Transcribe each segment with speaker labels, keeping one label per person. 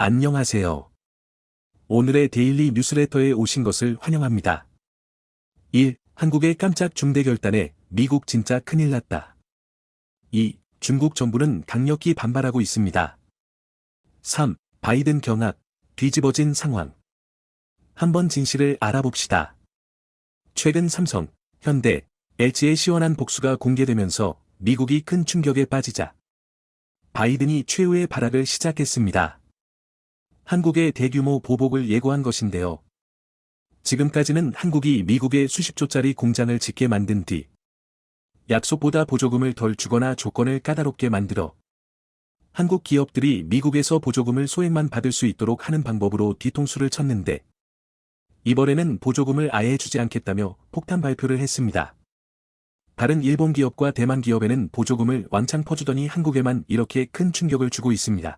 Speaker 1: 안녕하세요. 오늘의 데일리 뉴스레터에 오신 것을 환영합니다. 1. 한국의 깜짝 중대 결단에 미국 진짜 큰일 났다. 2. 중국 정부는 강력히 반발하고 있습니다. 3. 바이든 경악, 뒤집어진 상황. 한번 진실을 알아봅시다. 최근 삼성, 현대, LG의 시원한 복수가 공개되면서 미국이 큰 충격에 빠지자 바이든이 최후의 발악을 시작했습니다. 한국의 대규모 보복을 예고한 것인데요. 지금까지는 한국이 미국에 수십 조짜리 공장을 짓게 만든 뒤 약속보다 보조금을 덜 주거나 조건을 까다롭게 만들어 한국 기업들이 미국에서 보조금을 소액만 받을 수 있도록 하는 방법으로 뒤통수를 쳤는데 이번에는 보조금을 아예 주지 않겠다며 폭탄 발표를 했습니다. 다른 일본 기업과 대만 기업에는 보조금을 왕창 퍼주더니 한국에만 이렇게 큰 충격을 주고 있습니다.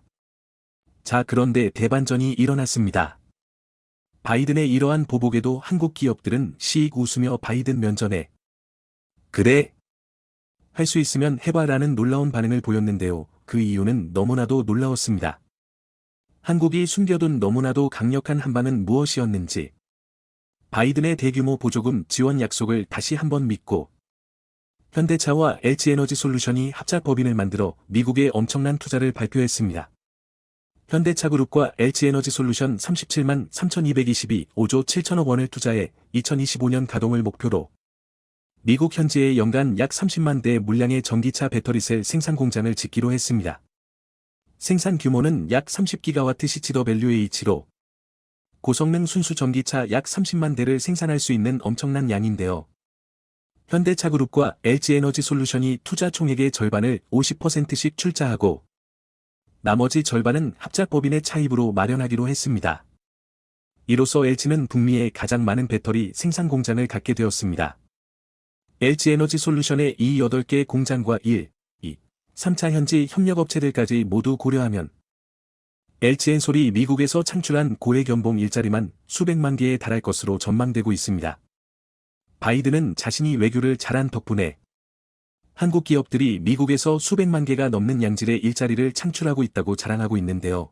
Speaker 1: 자, 그런데 대반전이 일어났습니다. 바이든의 이러한 보복에도 한국 기업들은 씩 웃으며 바이든 면전에 그래, 할 수 있으면 해봐라는 놀라운 반응을 보였는데요. 그 이유는 너무나도 놀라웠습니다. 한국이 숨겨둔 너무나도 강력한 한방은 무엇이었는지 바이든의 대규모 보조금 지원 약속을 다시 한번 믿고 현대차와 LG에너지솔루션이 합작 법인을 만들어 미국에 엄청난 투자를 발표했습니다. 현대차그룹과 LG에너지솔루션 37만 3,222 5조 7천억 원을 투자해 2025년 가동을 목표로 미국 현지에 연간 약 30만 대 물량의 전기차 배터리셀 생산 공장을 짓기로 했습니다. 생산 규모는 약 30기가와트 시치 더 밸류에이치로 고성능 순수 전기차 약 30만 대를 생산할 수 있는 엄청난 양인데요. 현대차그룹과 LG에너지솔루션이 투자 총액의 절반을 50%씩 출자하고 나머지 절반은 합작법인의 차입으로 마련하기로 했습니다. 이로써 LG는 북미에 가장 많은 배터리 생산 공장을 갖게 되었습니다. LG에너지솔루션의 이 8개 공장과 1, 2, 3차 현지 협력업체들까지 모두 고려하면 LG엔솔이 미국에서 창출한 고액 연봉 일자리만 수백만 개에 달할 것으로 전망되고 있습니다. 바이든은 자신이 외교를 잘한 덕분에 한국 기업들이 미국에서 수백만 개가 넘는 양질의 일자리를 창출하고 있다고 자랑하고 있는데요.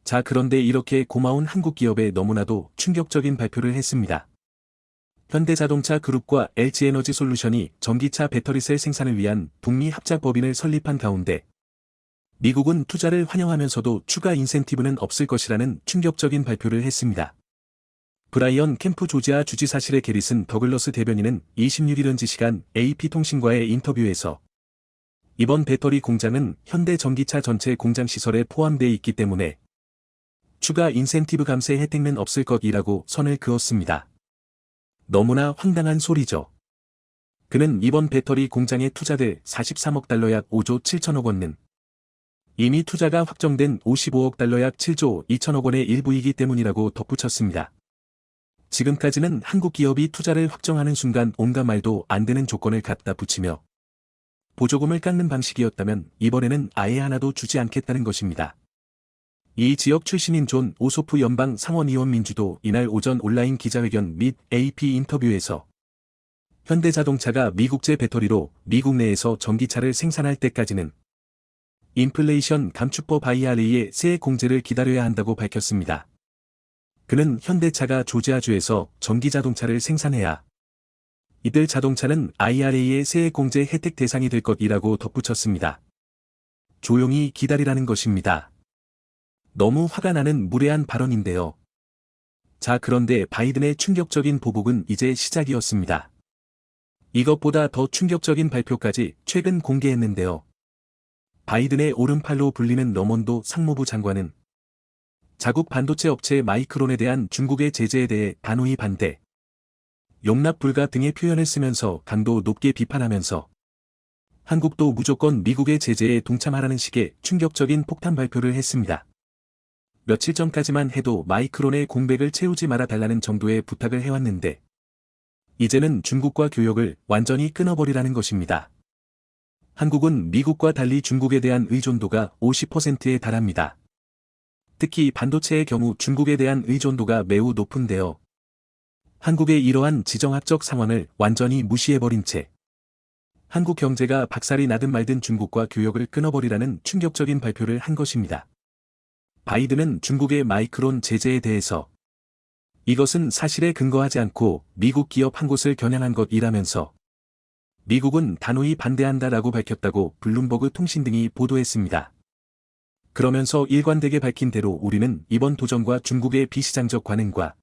Speaker 1: 자, 그런데 이렇게 고마운 한국 기업에 너무나도 충격적인 발표를 했습니다. 현대자동차 그룹과 LG에너지솔루션이 전기차 배터리셀 생산을 위한 북미 합작법인을 설립한 가운데 미국은 투자를 환영하면서도 추가 인센티브는 없을 것이라는 충격적인 발표를 했습니다. 브라이언 캠프 조지아 주지사실의 게리슨 더글러스 대변인은 26일 현지 시간 AP통신과의 인터뷰에서 이번 배터리 공장은 현대 전기차 전체 공장 시설에 포함되어 있기 때문에 추가 인센티브 감세 혜택은 없을 것이라고 선을 그었습니다. 너무나 황당한 소리죠. 그는 이번 배터리 공장에 투자될 43억 달러 약 5조 7천억 원은 이미 투자가 확정된 55억 달러 약 7조 2천억 원의 일부이기 때문이라고 덧붙였습니다. 지금까지는 한국 기업이 투자를 확정하는 순간 온갖 말도 안 되는 조건을 갖다 붙이며 보조금을 깎는 방식이었다면 이번에는 아예 하나도 주지 않겠다는 것입니다. 이 지역 출신인 존 오소프 연방 상원의원 민주도 이날 오전 온라인 기자회견 및 AP 인터뷰에서 현대자동차가 미국제 배터리로 미국 내에서 전기차를 생산할 때까지는 인플레이션 감축법 IRA의 세액 공제를 기다려야 한다고 밝혔습니다. 그는 현대차가 조지아주에서 전기자동차를 생산해야 이들 자동차는 IRA의 세액 공제 혜택 대상이 될 것이라고 덧붙였습니다. 조용히 기다리라는 것입니다. 너무 화가 나는 무례한 발언인데요. 자, 그런데 바이든의 충격적인 보복은 이제 시작이었습니다. 이것보다 더 충격적인 발표까지 최근 공개했는데요. 바이든의 오른팔로 불리는 러먼도 상무부 장관은 자국 반도체 업체 마이크론에 대한 중국의 제재에 대해 단호히 반대, 용납 불가 등의 표현을 쓰면서 강도 높게 비판하면서 한국도 무조건 미국의 제재에 동참하라는 식의 충격적인 폭탄 발표를 했습니다. 며칠 전까지만 해도 마이크론의 공백을 채우지 말아 달라는 정도의 부탁을 해왔는데 이제는 중국과 교역을 완전히 끊어버리라는 것입니다. 한국은 미국과 달리 중국에 대한 의존도가 50%에 달합니다. 특히 반도체의 경우 중국에 대한 의존도가 매우 높은데요. 한국의 이러한 지정학적 상황을 완전히 무시해버린 채 한국 경제가 박살이 나든 말든 중국과 교역을 끊어버리라는 충격적인 발표를 한 것입니다. 바이든은 중국의 마이크론 제재에 대해서 이것은 사실에 근거하지 않고 미국 기업 한 곳을 겨냥한 것이라면서 미국은 단호히 반대한다라고 밝혔다고 블룸버그 통신 등이 보도했습니다. 그러면서 일관되게 밝힌 대로 우리는 이번 도전과 중국의 비시장적 관행과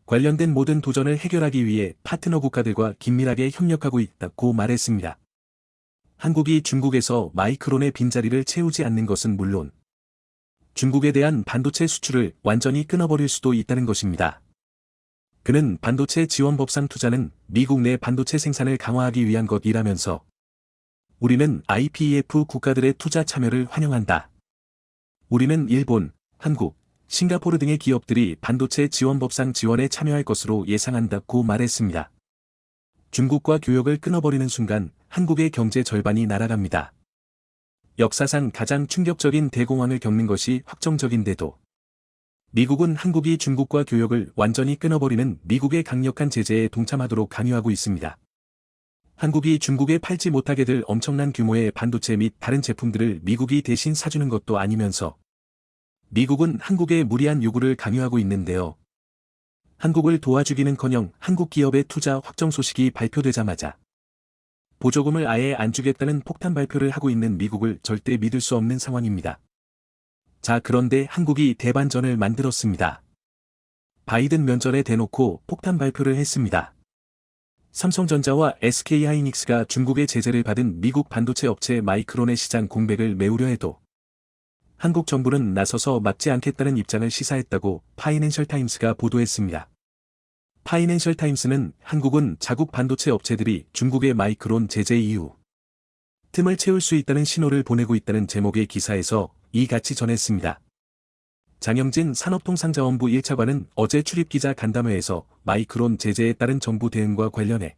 Speaker 1: 관련된 모든 도전을 해결하기 위해 파트너 국가들과 긴밀하게 협력하고 있다고 말했습니다. 한국이 중국에서 마이크론의 빈자리를 채우지 않는 것은 물론 중국에 대한 반도체 수출을 완전히 끊어버릴 수도 있다는 것입니다. 그는 반도체 지원법상 투자는 미국 내 반도체 생산을 강화하기 위한 것이라면서 우리는 IPEF 국가들의 투자 참여를 환영한다. 우리는 일본, 한국, 싱가포르 등의 기업들이 반도체 지원법상 지원에 참여할 것으로 예상한다고 말했습니다. 중국과 교역을 끊어버리는 순간 한국의 경제 절반이 날아갑니다. 역사상 가장 충격적인 대공황을 겪는 것이 확정적인데도 미국은 한국이 중국과 교역을 완전히 끊어버리는 미국의 강력한 제재에 동참하도록 강요하고 있습니다. 한국이 중국에 팔지 못하게 될 엄청난 규모의 반도체 및 다른 제품들을 미국이 대신 사주는 것도 아니면서 미국은 한국의 무리한 요구를 강요하고 있는데요. 한국을 도와주기는커녕 한국 기업의 투자 확정 소식이 발표되자마자 보조금을 아예 안 주겠다는 폭탄 발표를 하고 있는 미국을 절대 믿을 수 없는 상황입니다. 자, 그런데 한국이 대반전을 만들었습니다. 바이든 면전에 대놓고 폭탄 발표를 했습니다. 삼성전자와 SK하이닉스가 중국의 제재를 받은 미국 반도체 업체 마이크론의 시장 공백을 메우려 해도 한국 정부는 나서서 막지 않겠다는 입장을 시사했다고 파이낸셜 타임스가 보도했습니다. 파이낸셜 타임스는 한국은 자국 반도체 업체들이 중국의 마이크론 제재 이후 틈을 채울 수 있다는 신호를 보내고 있다는 제목의 기사에서 이같이 전했습니다. 장영진 산업통상자원부 1차관은 어제 출입기자 간담회에서 마이크론 제재에 따른 정부 대응과 관련해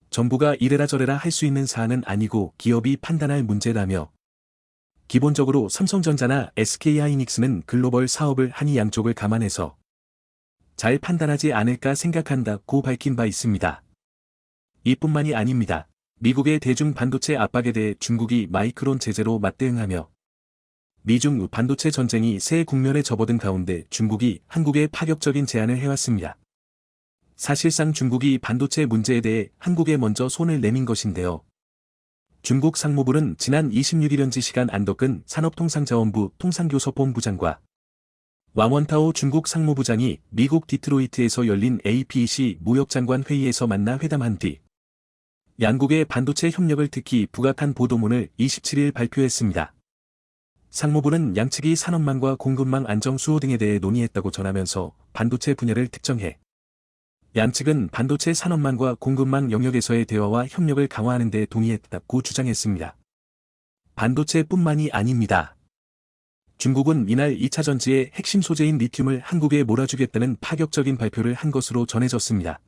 Speaker 1: 정부가 이래라 저래라 할 수 있는 사안은 아니고 기업이 판단할 문제라며 기본적으로 삼성전자나 SK하이닉스는 글로벌 사업을 하니 양쪽을 감안해서 잘 판단하지 않을까 생각한다고 밝힌 바 있습니다. 이뿐만이 아닙니다. 미국의 대중 반도체 압박에 대해 중국이 마이크론 제재로 맞대응하며 미중 반도체 전쟁이 새 국면에 접어든 가운데 중국이 한국에 파격적인 제안을 해왔습니다. 사실상 중국이 반도체 문제에 대해 한국에 먼저 손을 내민 것인데요. 중국 상무부는 지난 26일 현지 시간 안덕근 산업통상자원부 통상교섭본부장과 왕원타오 중국 상무부장이 미국 디트로이트에서 열린 APEC 무역장관 회의에서 만나 회담한 뒤 양국의 반도체 협력을 특히 부각한 보도문을 27일 발표했습니다. 상무부는 양측이 산업망과 공급망 안정 수호 등에 대해 논의했다고 전하면서 반도체 분야를 특정해 양측은 반도체 산업망과 공급망 영역에서의 대화와 협력을 강화하는 데 동의했다고 주장했습니다. 반도체뿐만이 아닙니다. 중국은 이날 2차 전지의 핵심 소재인 리튬을 한국에 몰아주겠다는 파격적인 발표를 한 것으로 전해졌습니다.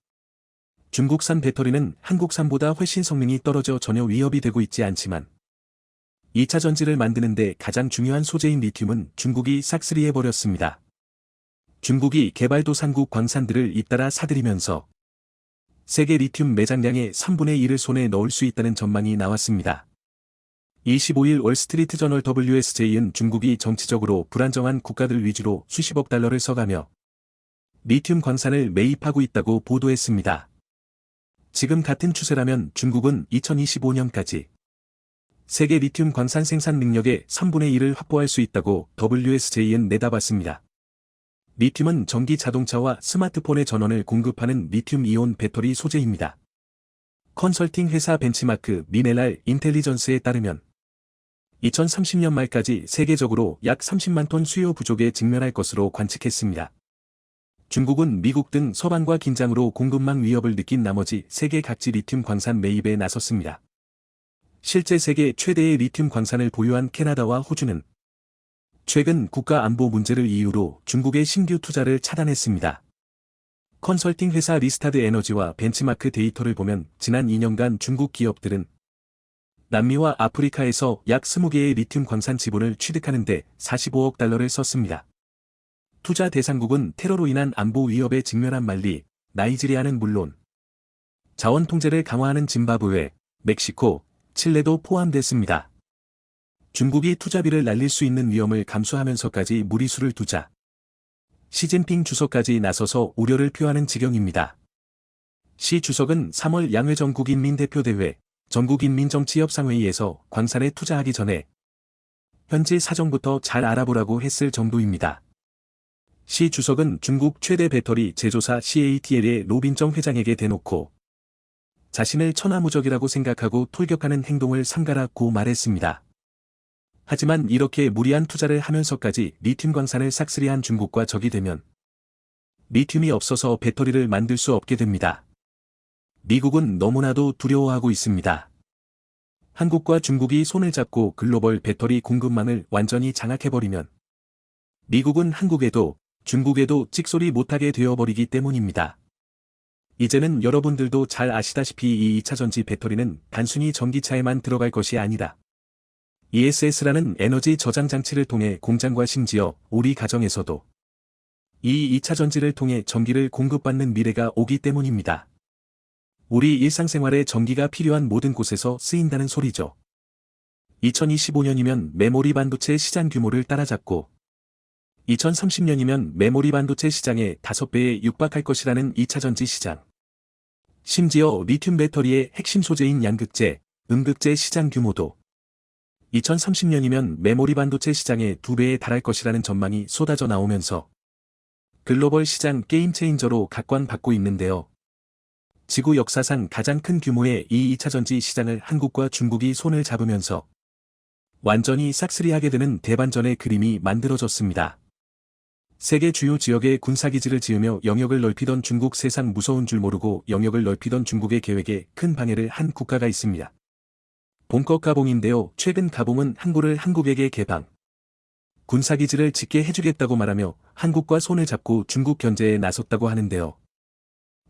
Speaker 1: 중국산 배터리는 한국산보다 훨씬 성능이 떨어져 전혀 위협이 되고 있지 않지만 2차 전지를 만드는 데 가장 중요한 소재인 리튬은 중국이 싹쓸이해버렸습니다. 중국이 개발도상국 광산들을 잇따라 사들이면서 세계 리튬 매장량의 3분의 1을 손에 넣을 수 있다는 전망이 나왔습니다. 25일 월스트리트 저널 WSJ는 중국이 정치적으로 불안정한 국가들 위주로 수십억 달러를 써가며 리튬 광산을 매입하고 있다고 보도했습니다. 지금 같은 추세라면 중국은 2025년까지 세계 리튬 광산 생산 능력의 3분의 1을 확보할 수 있다고 WSJ는 내다봤습니다. 리튬은 전기 자동차와 스마트폰의 전원을 공급하는 리튬이온 배터리 소재입니다. 컨설팅 회사 벤치마크 미네랄 인텔리전스에 따르면 2030년 말까지 세계적으로 약 30만 톤 수요 부족에 직면할 것으로 관측했습니다. 중국은 미국 등 서방과 긴장으로 공급망 위협을 느낀 나머지 세계 각지 리튬 광산 매입에 나섰습니다. 실제 세계 최대의 리튬 광산을 보유한 캐나다와 호주는 최근 국가 안보 문제를 이유로 중국의 신규 투자를 차단했습니다. 컨설팅 회사 리스타드 에너지와 벤치마크 데이터를 보면 지난 2년간 중국 기업들은 남미와 아프리카에서 약 20개의 리튬 광산 지분을 취득하는 데 45억 달러를 썼습니다. 투자 대상국은 테러로 인한 안보 위협에 직면한 말리, 나이지리아는 물론 자원 통제를 강화하는 짐바브웨, 멕시코, 칠레도 포함됐습니다. 중국이 투자비를 날릴 수 있는 위험을 감수하면서까지 무리수를 두자 시진핑 주석까지 나서서 우려를 표하는 지경입니다. 시 주석은 3월 양회 전국인민대표대회 전국인민정치협상회의에서 광산에 투자하기 전에 현지 사정부터 잘 알아보라고 했을 정도입니다. 시 주석은 중국 최대 배터리 제조사 CATL의 로빈정 회장에게 대놓고 자신을 천하무적이라고 생각하고 돌격하는 행동을 삼가라고 말했습니다. 하지만 이렇게 무리한 투자를 하면서까지 리튬 광산을 싹쓸이한 중국과 적이 되면 리튬이 없어서 배터리를 만들 수 없게 됩니다. 미국은 너무나도 두려워하고 있습니다. 한국과 중국이 손을 잡고 글로벌 배터리 공급망을 완전히 장악해버리면 미국은 한국에도 중국에도 찍소리 못하게 되어버리기 때문입니다. 이제는 여러분들도 잘 아시다시피 이 2차전지 배터리는 단순히 전기차에만 들어갈 것이 아니라 ESS라는 에너지 저장 장치를 통해 공장과 심지어 우리 가정에서도 이 2차전지를 통해 전기를 공급받는 미래가 오기 때문입니다. 우리 일상생활에 전기가 필요한 모든 곳에서 쓰인다는 소리죠. 2025년이면 메모리 반도체 시장 규모를 따라잡고 2030년이면 메모리 반도체 시장의 5배에 육박할 것이라는 2차전지 시장. 심지어 리튬 배터리의 핵심 소재인 양극재, 음극재 시장 규모도 2030년이면 메모리 반도체 시장의 2배에 달할 것이라는 전망이 쏟아져 나오면서 글로벌 시장 게임 체인저로 각광받고 있는데요. 지구 역사상 가장 큰 규모의 이 2차전지 시장을 한국과 중국이 손을 잡으면서 완전히 싹쓸이하게 되는 대반전의 그림이 만들어졌습니다. 세계 주요 지역에 군사기지를 지으며 영역을 넓히던 중국 세상 무서운 줄 모르고 영역을 넓히던 중국의 계획에 큰 방해를 한 국가가 있습니다. 본것 가봉인데요. 최근 가봉은 항구를 한국에게 개방, 군사기지를 짓게 해주겠다고 말하며 한국과 손을 잡고 중국 견제에 나섰다고 하는데요.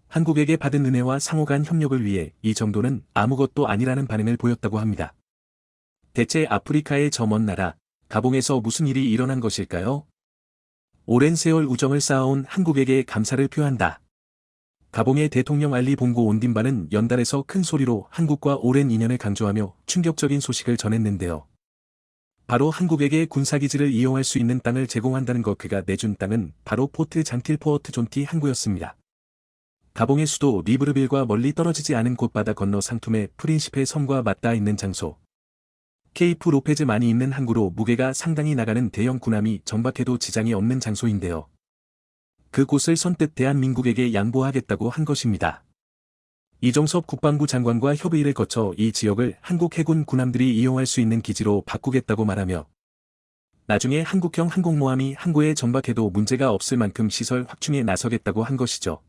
Speaker 1: 한국에게 받은 은혜와 상호 간 협력을 위해 이 정도는 아무것도 아니라는 반응을 보였다고 합니다. 대체 아프리카의 저 먼 나라, 가봉에서 무슨 일이 일어난 것일까요? 오랜 세월 우정을 쌓아온 한국에게 감사를 표한다. 가봉의 대통령 알리 봉고 온딘바는 연달아서 큰 소리로 한국과 오랜 인연을 강조하며 충격적인 소식을 전했는데요. 바로 한국에게 군사기지를 이용할 수 있는 땅을 제공한다는 것. 그가 내준 땅은 바로 포트 장틸포어트 존티 항구였습니다. 가봉의 수도 리브르빌과 멀리 떨어지지 않은 곳 바다 건너 상툼의 프린시페 섬과 맞닿아 있는 장소. 케이프 로페즈 많이 있는 항구로 무게가 상당히 나가는 대형 군함이 정박해도 지장이 없는 장소인데요. 그곳을 선뜻 대한민국에게 양보하겠다고 한 것입니다. 이종섭 국방부 장관과 협의를 거쳐 이 지역을 한국 해군 군함들이 이용할 수 있는 기지로 바꾸겠다고 말하며 나중에 한국형 항공모함이 항구에 정박해도 문제가 없을 만큼 시설 확충에 나서겠다고 한 것이죠.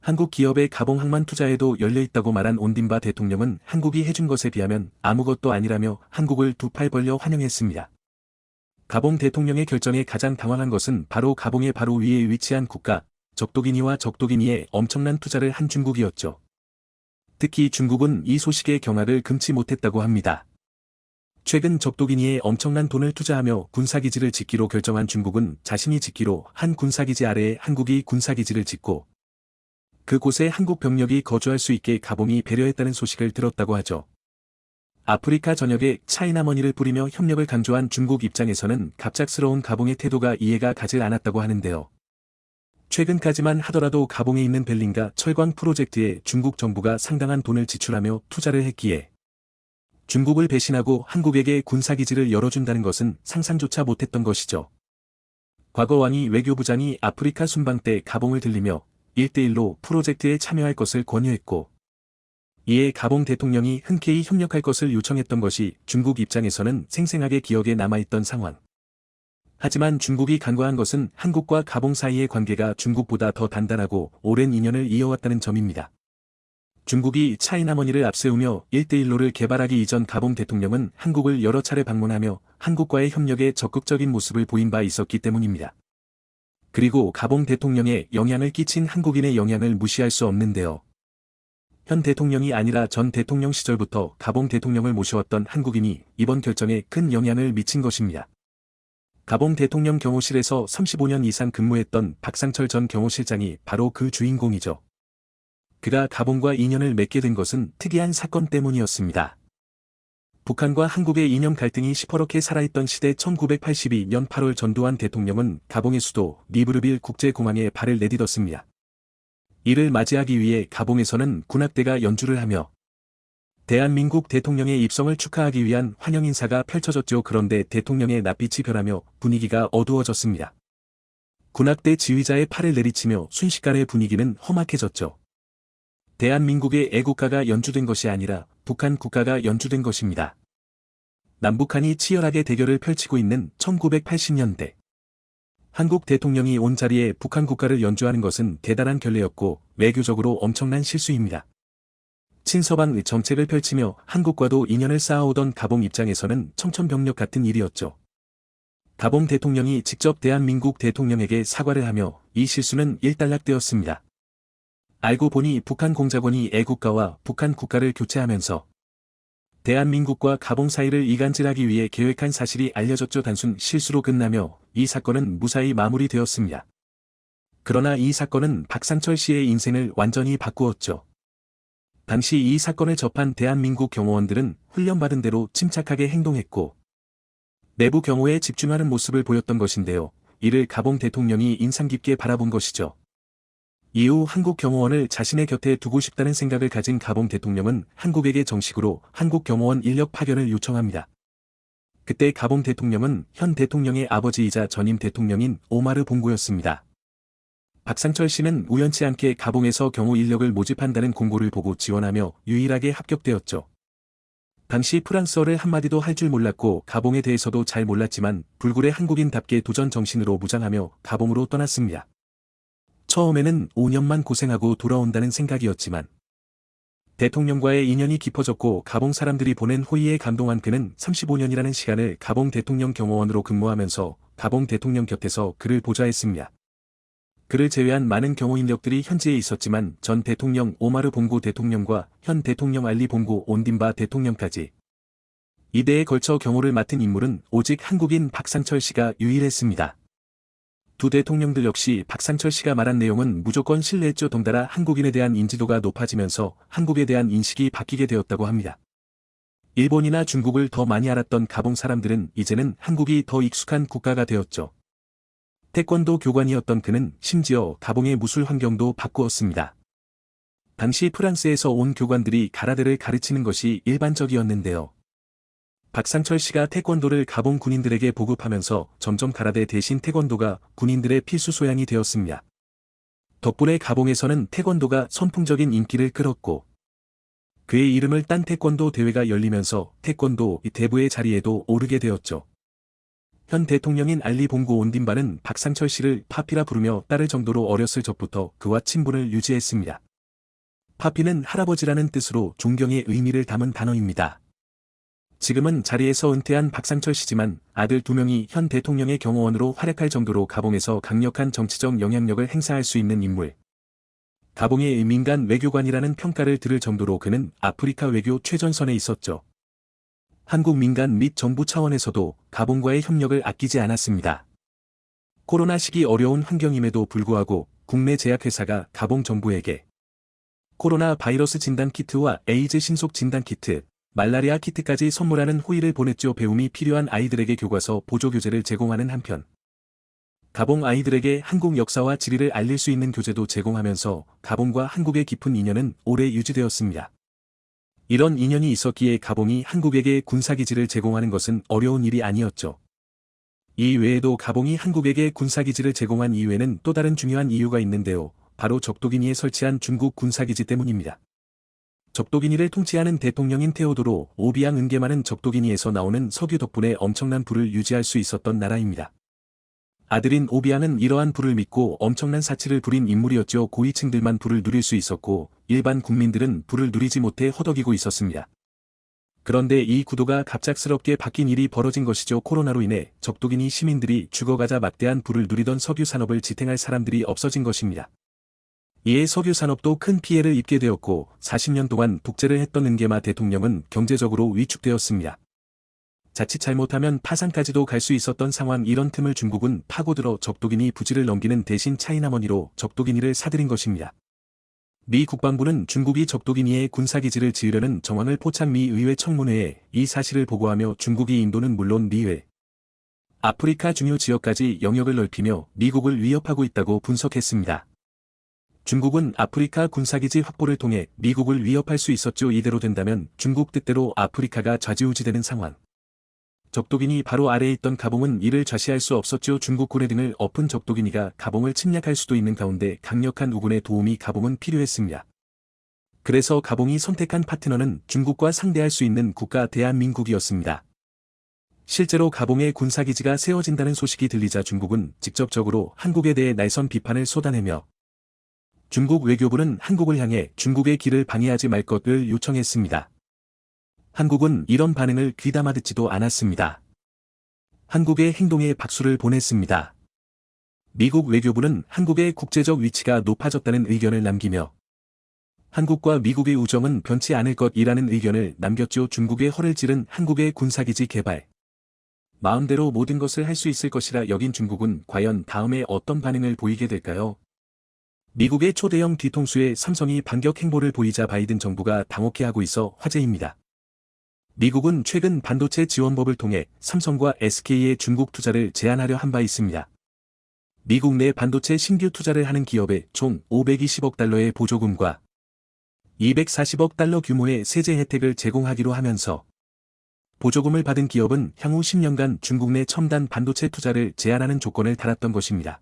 Speaker 1: 한국 기업의 가봉 항만 투자에도 열려있다고 말한 온딘바 대통령은 한국이 해준 것에 비하면 아무것도 아니라며 한국을 두 팔 벌려 환영했습니다. 가봉 대통령의 결정에 가장 당황한 것은 바로 가봉의 바로 위에 위치한 국가, 적도기니와 적도기니에 엄청난 투자를 한 중국이었죠. 특히 중국은 이 소식에 경악을 금치 못했다고 합니다. 최근 적도기니에 엄청난 돈을 투자하며 군사기지를 짓기로 결정한 중국은 자신이 짓기로 한 군사기지 아래에 한국이 군사기지를 짓고 그곳에 한국 병력이 거주할 수 있게 가봉이 배려했다는 소식을 들었다고 하죠. 아프리카 전역에 차이나머니를 뿌리며 협력을 강조한 중국 입장에서는 갑작스러운 가봉의 태도가 이해가 가질 않았다고 하는데요. 최근까지만 하더라도 가봉에 있는 벨링가 철광 프로젝트에 중국 정부가 상당한 돈을 지출하며 투자를 했기에 중국을 배신하고 한국에게 군사기지를 열어준다는 것은 상상조차 못했던 것이죠. 과거 왕이 외교부장이 아프리카 순방 때 가봉을 들리며 1대1로 프로젝트에 참여할 것을 권유했고 이에 가봉 대통령이 흔쾌히 협력할 것을 요청했던 것이 중국 입장에서는 생생하게 기억에 남아있던 상황. 하지만 중국이 간과한 것은 한국과 가봉 사이의 관계가 중국보다 더 단단하고 오랜 인연을 이어왔다는 점입니다. 중국이 차이나머니를 앞세우며 1대1로를 개발하기 이전 가봉 대통령은 한국을 여러 차례 방문하며 한국과의 협력에 적극적인 모습을 보인 바 있었기 때문입니다. 그리고 가봉 대통령에 영향을 끼친 한국인의 영향을 무시할 수 없는데요. 현 대통령이 아니라 전 대통령 시절부터 가봉 대통령을 모셔왔던 한국인이 이번 결정에 큰 영향을 미친 것입니다. 가봉 대통령 경호실에서 35년 이상 근무했던 박상철 전 경호실장이 바로 그 주인공이죠. 그가 가봉과 인연을 맺게 된 것은 특이한 사건 때문이었습니다. 북한과 한국의 이념 갈등이 시퍼렇게 살아있던 시대 1982년 8월 전두환 대통령은 가봉의 수도 리브르빌 국제공항에 발을 내딛었습니다. 이를 맞이하기 위해 가봉에서는 군악대가 연주를 하며 대한민국 대통령의 입성을 축하하기 위한 환영 인사가 펼쳐졌죠. 그런데 대통령의 낯빛이 변하며 분위기가 어두워졌습니다. 군악대 지휘자의 팔을 내리치며 순식간에 분위기는 험악해졌죠. 대한민국의 애국가가 연주된 것이 아니라 북한 국가가 연주된 것입니다. 남북한이 치열하게 대결을 펼치고 있는 1980년대. 한국 대통령이 온 자리에 북한 국가를 연주하는 것은 대단한 결례였고 외교적으로 엄청난 실수입니다. 친서방 정책을 펼치며 한국과도 인연을 쌓아오던 가봉 입장에서는 청천벽력 같은 일이었죠. 가봉 대통령이 직접 대한민국 대통령에게 사과를 하며 이 실수는 일단락되었습니다. 알고 보니 북한 공작원이 애국가와 북한 국가를 교체하면서 대한민국과 가봉 사이를 이간질하기 위해 계획한 사실이 알려졌죠. 단순 실수로 끝나며 이 사건은 무사히 마무리되었습니다. 그러나 이 사건은 박상철 씨의 인생을 완전히 바꾸었죠. 당시 이 사건을 접한 대한민국 경호원들은 훈련받은 대로 침착하게 행동했고 내부 경호에 집중하는 모습을 보였던 것인데요. 이를 가봉 대통령이 인상 깊게 바라본 것이죠. 이후 한국 경호원을 자신의 곁에 두고 싶다는 생각을 가진 가봉 대통령은 한국에게 정식으로 한국 경호원 인력 파견을 요청합니다. 그때 가봉 대통령은 현 대통령의 아버지이자 전임 대통령인 오마르 봉고였습니다. 박상철 씨는 우연치 않게 가봉에서 경호 인력을 모집한다는 공고를 보고 지원하며 유일하게 합격되었죠. 당시 프랑스어를 한마디도 할 줄 몰랐고 가봉에 대해서도 잘 몰랐지만 불굴의 한국인답게 도전 정신으로 무장하며 가봉으로 떠났습니다. 처음에는 5년만 고생하고 돌아온다는 생각이었지만 대통령과의 인연이 깊어졌고 가봉 사람들이 보낸 호의에 감동한 그는 35년이라는 시간을 가봉 대통령 경호원으로 근무하면서 가봉 대통령 곁에서 그를 보좌했습니다. 그를 제외한 많은 경호 인력들이 현지에 있었지만 전 대통령 오마르 봉고 대통령과 현 대통령 알리 봉고 온딘바 대통령까지 2대에 걸쳐 경호를 맡은 인물은 오직 한국인 박상철 씨가 유일했습니다. 두 대통령들 역시 박상철 씨가 말한 내용은 무조건 신뢰했죠. 덩달아 한국인에 대한 인지도가 높아지면서 한국에 대한 인식이 바뀌게 되었다고 합니다. 일본이나 중국을 더 많이 알았던 가봉 사람들은 이제는 한국이 더 익숙한 국가가 되었죠. 태권도 교관이었던 그는 심지어 가봉의 무술 환경도 바꾸었습니다. 당시 프랑스에서 온 교관들이 가라데를 가르치는 것이 일반적이었는데요. 박상철 씨가 태권도를 가봉 군인들에게 보급하면서 점점 가라데 대신 태권도가 군인들의 필수 소양이 되었습니다. 덕분에 가봉에서는 태권도가 선풍적인 인기를 끌었고 그의 이름을 딴 태권도 대회가 열리면서 태권도 대부의 자리에도 오르게 되었죠. 현 대통령인 알리 봉고 온딘바는 박상철 씨를 파피라 부르며 따를 정도로 어렸을 적부터 그와 친분을 유지했습니다. 파피는 할아버지라는 뜻으로 존경의 의미를 담은 단어입니다. 지금은 자리에서 은퇴한 박상철 씨지만 아들 2명이 현 대통령의 경호원으로 활약할 정도로 가봉에서 강력한 정치적 영향력을 행사할 수 있는 인물. 가봉의 민간 외교관이라는 평가를 들을 정도로 그는 아프리카 외교 최전선에 있었죠. 한국 민간 및 정부 차원에서도 가봉과의 협력을 아끼지 않았습니다. 코로나 시기 어려운 환경임에도 불구하고 국내 제약회사가 가봉 정부에게 코로나 바이러스 진단키트와 에이즈 신속 진단키트, 말라리아 키트까지 선물하는 호의를 보냈죠. 배움이 필요한 아이들에게 교과서 보조교재를 제공하는 한편 가봉 아이들에게 한국 역사와 지리를 알릴 수 있는 교재도 제공하면서 가봉과 한국의 깊은 인연은 오래 유지되었습니다. 이런 인연이 있었기에 가봉이 한국에게 군사기지를 제공하는 것은 어려운 일이 아니었죠. 이 외에도 가봉이 한국에게 군사기지를 제공한 이유에는 또 다른 중요한 이유가 있는데요. 바로 적도기니에 설치한 중국 군사기지 때문입니다. 적도기니를 통치하는 대통령인 테오도로 오비앙 은게마는 적도기니에서 나오는 석유 덕분에 엄청난 부를 유지할 수 있었던 나라입니다. 아들인 오비앙은 이러한 부를 믿고 엄청난 사치를 부린 인물이었죠. 고위층들만 부를 누릴 수 있었고 일반 국민들은 부를 누리지 못해 허덕이고 있었습니다. 그런데 이 구도가 갑작스럽게 바뀐 일이 벌어진 것이죠. 코로나로 인해 적도기니 시민들이 죽어가자 막대한 부를 누리던 석유 산업을 지탱할 사람들이 없어진 것입니다. 이에 석유 산업도 큰 피해를 입게 되었고 40년 동안 독재를 했던 은게마 대통령은 경제적으로 위축되었습니다. 자칫 잘못하면 파산까지도 갈 수 있었던 상황. 이런 틈을 중국은 파고들어 적도기니 부지를 넘기는 대신 차이나머니로 적도기니를 사들인 것입니다. 미 국방부는 중국이 적도기니에 군사기지를 지으려는 정황을 포착 미 의회 청문회에 이 사실을 보고하며 중국이 인도는 물론 미외 아프리카 중요 지역까지 영역을 넓히며 미국을 위협하고 있다고 분석했습니다. 중국은 아프리카 군사기지 확보를 통해 미국을 위협할 수 있었죠. 이대로 된다면 중국 뜻대로 아프리카가 좌지우지되는 상황. 적도기니 바로 아래에 있던 가봉은 이를 좌시할 수 없었죠. 중국 군의 등을 엎은 적도기니가 가봉을 침략할 수도 있는 가운데 강력한 우군의 도움이 가봉은 필요했습니다. 그래서 가봉이 선택한 파트너는 중국과 상대할 수 있는 국가 대한민국이었습니다. 실제로 가봉에 군사기지가 세워진다는 소식이 들리자 중국은 직접적으로 한국에 대해 날선 비판을 쏟아내며 중국 외교부는 한국을 향해 중국의 길을 방해하지 말 것을 요청했습니다. 한국은 이런 반응을 귀담아 듣지도 않았습니다. 한국의 행동에 박수를 보냈습니다. 미국 외교부는 한국의 국제적 위치가 높아졌다는 의견을 남기며 한국과 미국의 우정은 변치 않을 것이라는 의견을 남겼죠. 중국의 허를 찌른 한국의 군사기지 개발. 마음대로 모든 것을 할 수 있을 것이라 여긴 중국은 과연 다음에 어떤 반응을 보이게 될까요? 미국의 초대형 뒤통수에 삼성이 반격 행보를 보이자 바이든 정부가 당혹해하고 있어 화제입니다. 미국은 최근 반도체 지원법을 통해 삼성과 SK의 중국 투자를 제한하려 한 바 있습니다. 미국 내 반도체 신규 투자를 하는 기업에 총 520억 달러의 보조금과 240억 달러 규모의 세제 혜택을 제공하기로 하면서 보조금을 받은 기업은 향후 10년간 중국 내 첨단 반도체 투자를 제한하는 조건을 달았던 것입니다.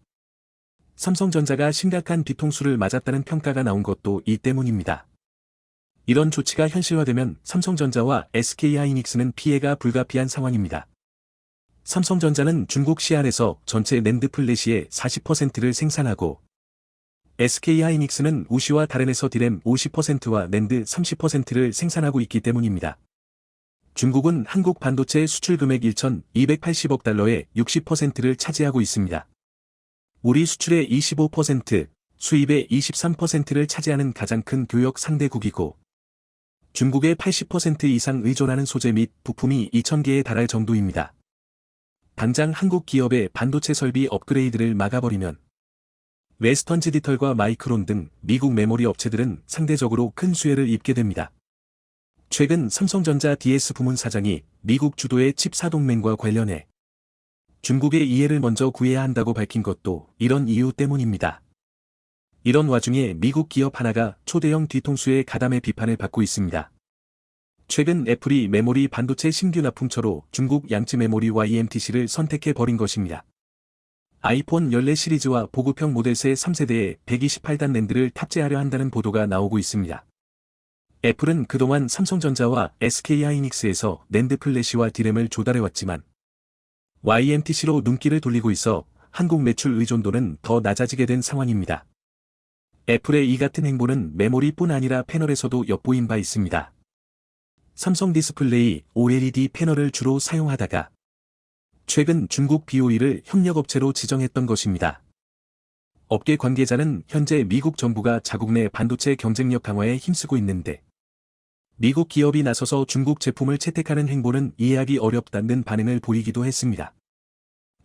Speaker 1: 삼성전자가 심각한 뒤통수를 맞았다는 평가가 나온 것도 이 때문입니다. 이런 조치가 현실화되면 삼성전자와 SK하이닉스는 피해가 불가피한 상황입니다. 삼성전자는 중국 시안에서 전체 낸드 플래시의 40%를 생산하고 SK하이닉스는 우시와 다롄에서 디램 50%와 낸드 30%를 생산하고 있기 때문입니다. 중국은 한국 반도체 수출 금액 1,280억 달러의 60%를 차지하고 있습니다. 우리 수출의 25%, 수입의 23%를 차지하는 가장 큰 교역 상대국이고 중국의 80% 이상 의존하는 소재 및 부품이 2,000개에 달할 정도입니다. 당장 한국 기업의 반도체 설비 업그레이드를 막아버리면 웨스턴 디지털과 마이크론 등 미국 메모리 업체들은 상대적으로 큰 수혜를 입게 됩니다. 최근 삼성전자 DS 부문 사장이 미국 주도의 칩 사동맹과 관련해 중국의 이해를 먼저 구해야 한다고 밝힌 것도 이런 이유 때문입니다. 이런 와중에 미국 기업 하나가 초대형 뒤통수의 가담의 비판을 받고 있습니다. 최근 애플이 메모리 반도체 신규 납품처로 중국 양쯔 메모리 YMTC를 선택해버린 것입니다. 아이폰 14 시리즈와 보급형 모델 새 3세대에 128단 낸드를 탑재하려 한다는 보도가 나오고 있습니다. 애플은 그동안 삼성전자와 SK하이닉스에서 낸드 플래시와 디램을 조달해왔지만 YMTC로 눈길을 돌리고 있어 한국 매출 의존도는 더 낮아지게 된 상황입니다. 애플의 이 같은 행보는 메모리뿐 아니라 패널에서도 엿보인 바 있습니다. 삼성 디스플레이 OLED 패널을 주로 사용하다가 최근 중국 BOE를 협력업체로 지정했던 것입니다. 업계 관계자는 현재 미국 정부가 자국 내 반도체 경쟁력 강화에 힘쓰고 있는데 미국 기업이 나서서 중국 제품을 채택하는 행보는 이해하기 어렵다는 반응을 보이기도 했습니다.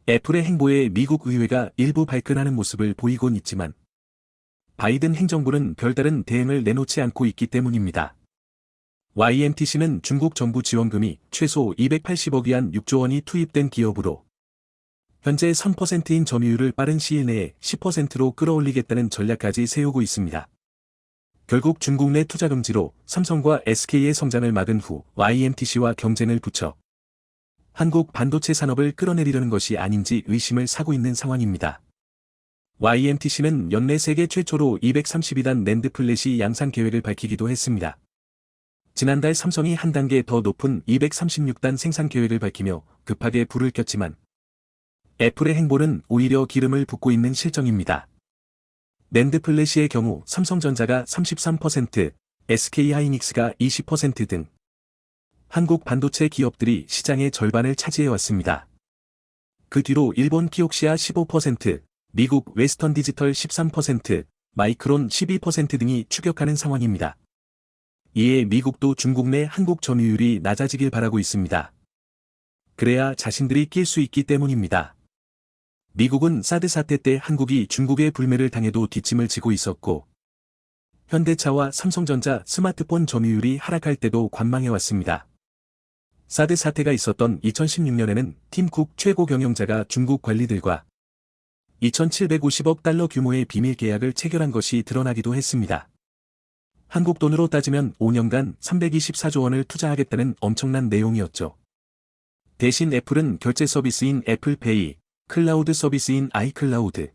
Speaker 1: 애플의 행보에 미국 의회가 일부 발끈하는 모습을 보이곤 있지만 바이든 행정부는 별다른 대응을 내놓지 않고 있기 때문입니다. YMTC는 중국 정부 지원금이 최소 280억 위안 6조 원이 투입된 기업으로 현재 3%인 점유율을 빠른 시일 내에 10%로 끌어올리겠다는 전략까지 세우고 있습니다. 결국 중국 내 투자 금지로 삼성과 SK의 성장을 막은 후 YMTC와 경쟁을 붙여 한국 반도체 산업을 끌어내리려는 것이 아닌지 의심을 사고 있는 상황입니다. YMTC는 연내 세계 최초로 232단 낸드 플래시 양산 계획을 밝히기도 했습니다. 지난달 삼성이 한 단계 더 높은 236단 생산 계획을 밝히며 급하게 불을 켰지만 애플의 행보는 오히려 기름을 붓고 있는 실정입니다. 낸드 플래시의 경우 삼성전자가 33%, SK하이닉스가 20% 등 한국 반도체 기업들이 시장의 절반을 차지해왔습니다. 그 뒤로 일본 키옥시아 15%, 미국 웨스턴 디지털 13%, 마이크론 12% 등이 추격하는 상황입니다. 이에 미국도 중국 내 한국 점유율이 낮아지길 바라고 있습니다. 그래야 자신들이 낄 수 있기 때문입니다. 미국은 사드 사태 때 한국이 중국의 불매를 당해도 뒷짐을 지고 있었고 현대차와 삼성전자 스마트폰 점유율이 하락할 때도 관망해왔습니다. 사드 사태가 있었던 2016년에는 팀쿡 최고 경영자가 중국 관리들과 2,750억 달러 규모의 비밀 계약을 체결한 것이 드러나기도 했습니다. 한국 돈으로 따지면 5년간 324조 원을 투자하겠다는 엄청난 내용이었죠. 대신 애플은 결제 서비스인 애플페이, 클라우드 서비스인 아이클라우드,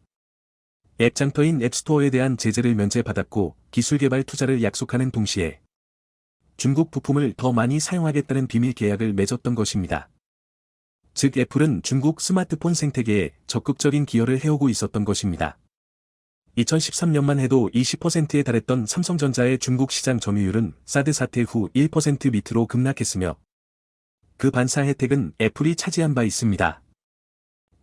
Speaker 1: 앱 장터인 앱스토어에 대한 제재를 면제받았고 기술 개발 투자를 약속하는 동시에 중국 부품을 더 많이 사용하겠다는 비밀 계약을 맺었던 것입니다. 즉 애플은 중국 스마트폰 생태계에 적극적인 기여를 해오고 있었던 것입니다. 2013년만 해도 20%에 달했던 삼성전자의 중국 시장 점유율은 사드 사태 후 1% 밑으로 급락했으며 그 반사 혜택은 애플이 차지한 바 있습니다.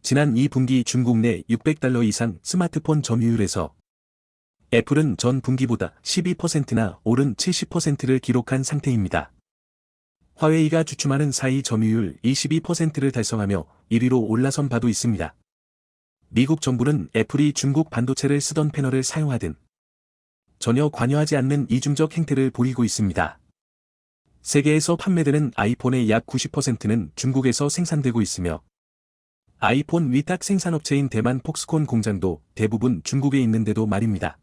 Speaker 1: 지난 2분기 중국 내 $600 이상 스마트폰 점유율에서 애플은 전 분기보다 12%나 오른 70%를 기록한 상태입니다. 화웨이가 주춤하는 사이 점유율 22%를 달성하며 1위로 올라선 바도 있습니다. 미국 정부는 애플이 중국 반도체를 쓰던 패널을 사용하든 전혀 관여하지 않는 이중적 행태를 보이고 있습니다. 세계에서 판매되는 아이폰의 약 90%는 중국에서 생산되고 있으며 아이폰 위탁 생산업체인 대만 폭스콘 공장도 대부분 중국에 있는데도 말입니다.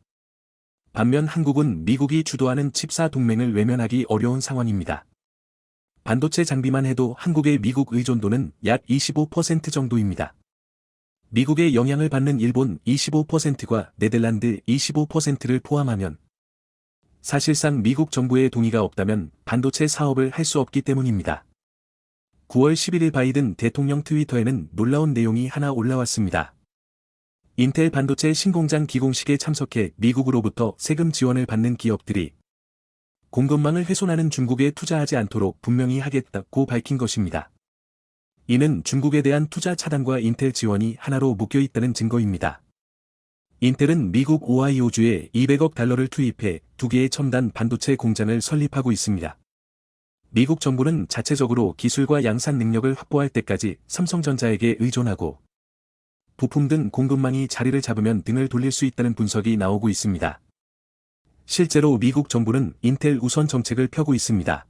Speaker 1: 반면 한국은 미국이 주도하는 칩사 동맹을 외면하기 어려운 상황입니다. 반도체 장비만 해도 한국의 미국 의존도는 약 25% 정도입니다. 미국의 영향을 받는 일본 25%과 네덜란드 25%를 포함하면 사실상 미국 정부의 동의가 없다면 반도체 사업을 할 수 없기 때문입니다. 9월 11일 바이든 대통령 트위터에는 놀라운 내용이 하나 올라왔습니다. 인텔 반도체 신공장 기공식에 참석해 미국으로부터 세금 지원을 받는 기업들이 공급망을 훼손하는 중국에 투자하지 않도록 분명히 하겠다고 밝힌 것입니다. 이는 중국에 대한 투자 차단과 인텔 지원이 하나로 묶여 있다는 증거입니다. 인텔은 미국 오하이오주에 200억 달러를 투입해 2개의 첨단 반도체 공장을 설립하고 있습니다. 미국 정부는 자체적으로 기술과 양산 능력을 확보할 때까지 삼성전자에게 의존하고 부품 등 공급망이 자리를 잡으면 등을 돌릴 수 있다는 분석이 나오고 있습니다. 실제로 미국 정부는 인텔 우선 정책을 펴고 있습니다.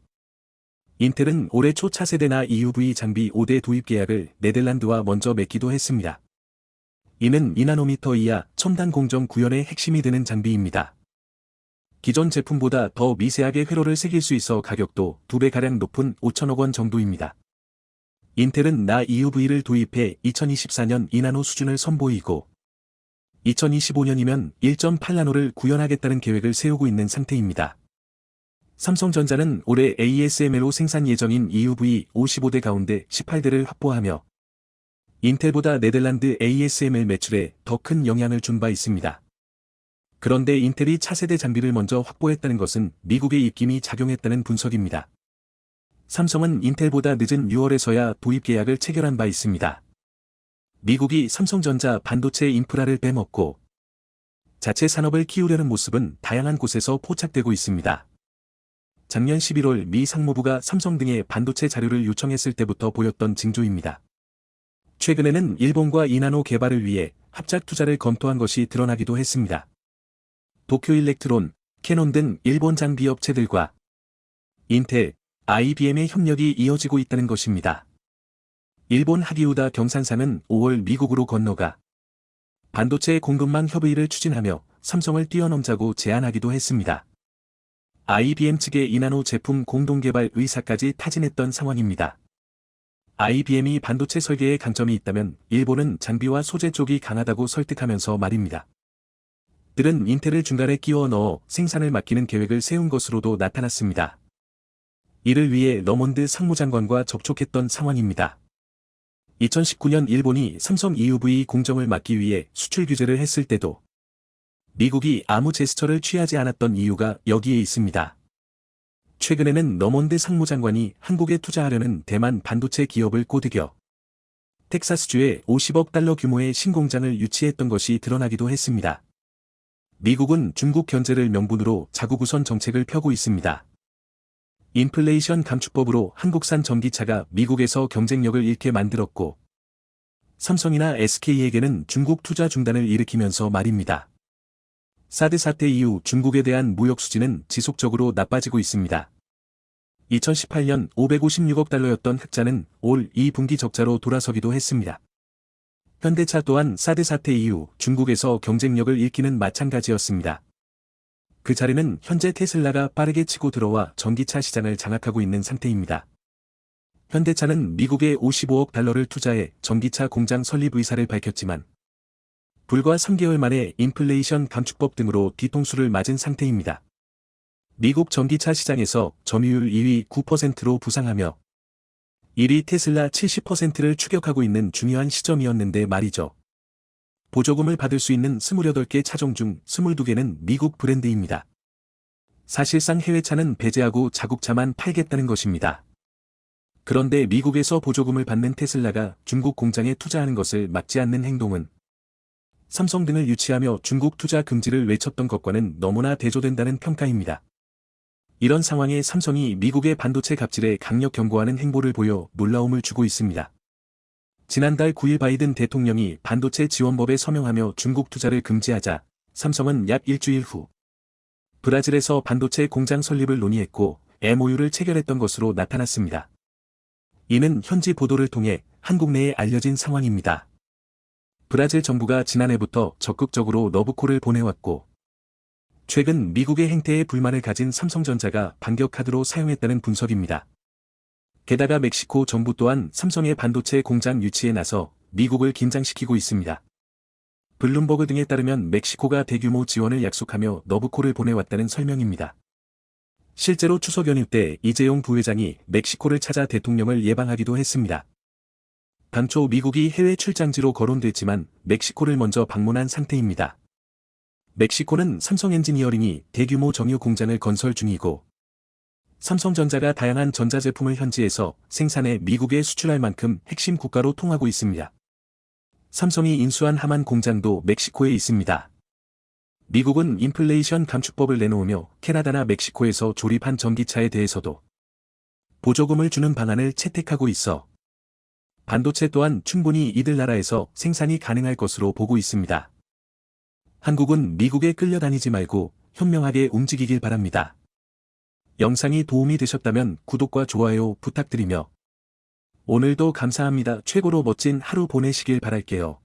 Speaker 1: 인텔은 올해 초 차세대나 EUV 장비 5대 도입 계약을 네덜란드와 먼저 맺기도 했습니다. 이는 2나노미터 이하 첨단 공정 구현의 핵심이 되는 장비입니다. 기존 제품보다 더 미세하게 회로를 새길 수 있어 가격도 2배가량 높은 5천억 원 정도입니다. 인텔은 나 EUV를 도입해 2024년 2나노 수준을 선보이고 2025년이면 1.8나노를 구현하겠다는 계획을 세우고 있는 상태입니다. 삼성전자는 올해 ASML로 생산 예정인 EUV 55대 가운데 18대를 확보하며 인텔보다 네덜란드 ASML 매출에 더 큰 영향을 준 바 있습니다. 그런데 인텔이 차세대 장비를 먼저 확보했다는 것은 미국의 입김이 작용했다는 분석입니다. 삼성은 인텔보다 늦은 6월에서야 도입 계약을 체결한 바 있습니다. 미국이 삼성전자 반도체 인프라를 빼먹고 자체 산업을 키우려는 모습은 다양한 곳에서 포착되고 있습니다. 작년 11월 미 상무부가 삼성 등의 반도체 자료를 요청했을 때부터 보였던 징조입니다. 최근에는 일본과 2나노 개발을 위해 합작 투자를 검토한 것이 드러나기도 했습니다. 도쿄일렉트론, 캐논 등 일본 장비 업체들과 인텔, IBM의 협력이 이어지고 있다는 것입니다. 일본 하기우다 경산사는 5월 미국으로 건너가 반도체 공급망 협의를 추진하며 삼성을 뛰어넘자고 제안하기도 했습니다. IBM 측의 2나노 제품 공동개발 의사까지 타진했던 상황입니다. IBM이 반도체 설계에 강점이 있다면 일본은 장비와 소재 쪽이 강하다고 설득하면서 말입니다. 들은 인텔을 중간에 끼워 넣어 생산을 맡기는 계획을 세운 것으로도 나타났습니다. 이를 위해 러몬드 상무장관과 접촉했던 상황입니다. 2019년 일본이 삼성 EUV 공정을 막기 위해 수출 규제를 했을 때도 미국이 아무 제스처를 취하지 않았던 이유가 여기에 있습니다. 최근에는 러몬드 상무장관이 한국에 투자하려는 대만 반도체 기업을 꼬드겨 텍사스주에 50억 달러 규모의 신공장을 유치했던 것이 드러나기도 했습니다. 미국은 중국 견제를 명분으로 자국 우선 정책을 펴고 있습니다. 인플레이션 감축법으로 한국산 전기차가 미국에서 경쟁력을 잃게 만들었고 삼성이나 SK에게는 중국 투자 중단을 일으키면서 말입니다. 사드 사태 이후 중국에 대한 무역 수지는 지속적으로 나빠지고 있습니다. 2018년 556억 달러였던 흑자는 올 2분기 적자로 돌아서기도 했습니다. 현대차 또한 사드 사태 이후 중국에서 경쟁력을 잃기는 마찬가지였습니다. 그 자리는 현재 테슬라가 빠르게 치고 들어와 전기차 시장을 장악하고 있는 상태입니다. 현대차는 미국에 55억 달러를 투자해 전기차 공장 설립 의사를 밝혔지만 불과 3개월 만에 인플레이션 감축법 등으로 뒤통수를 맞은 상태입니다. 미국 전기차 시장에서 점유율 2위 9%로 부상하며 1위 테슬라 70%를 추격하고 있는 중요한 시점이었는데 말이죠. 보조금을 받을 수 있는 28개 차종 중 22개는 미국 브랜드입니다. 사실상 해외차는 배제하고 자국차만 팔겠다는 것입니다. 그런데 미국에서 보조금을 받는 테슬라가 중국 공장에 투자하는 것을 막지 않는 행동은 삼성 등을 유치하며 중국 투자 금지를 외쳤던 것과는 너무나 대조된다는 평가입니다. 이런 상황에 삼성이 미국의 반도체 갑질에 강력 경고하는 행보를 보여 놀라움을 주고 있습니다. 지난달 9일 바이든 대통령이 반도체 지원법에 서명하며 중국 투자를 금지하자 삼성은 약 일주일 후 브라질에서 반도체 공장 설립을 논의했고 MOU를 체결했던 것으로 나타났습니다. 이는 현지 보도를 통해 한국 내에 알려진 상황입니다. 브라질 정부가 지난해부터 적극적으로 러브콜을 보내왔고 최근 미국의 행태에 불만을 가진 삼성전자가 반격 카드로 사용했다는 분석입니다. 게다가 멕시코 정부 또한 삼성의 반도체 공장 유치에 나서 미국을 긴장시키고 있습니다. 블룸버그 등에 따르면 멕시코가 대규모 지원을 약속하며 러브콜을 보내왔다는 설명입니다. 실제로 추석 연휴 때 이재용 부회장이 멕시코를 찾아 대통령을 예방하기도 했습니다. 당초 미국이 해외 출장지로 거론됐지만 멕시코를 먼저 방문한 상태입니다. 멕시코는 삼성 엔지니어링이 대규모 정유 공장을 건설 중이고 삼성전자가 다양한 전자제품을 현지에서 생산해 미국에 수출할 만큼 핵심 국가로 통하고 있습니다. 삼성이 인수한 하만 공장도 멕시코에 있습니다. 미국은 인플레이션 감축법을 내놓으며 캐나다나 멕시코에서 조립한 전기차에 대해서도 보조금을 주는 방안을 채택하고 있어 반도체 또한 충분히 이들 나라에서 생산이 가능할 것으로 보고 있습니다. 한국은 미국에 끌려다니지 말고 현명하게 움직이길 바랍니다. 영상이 도움이 되셨다면 구독과 좋아요 부탁드리며 오늘도 감사합니다. 최고로 멋진 하루 보내시길 바랄게요.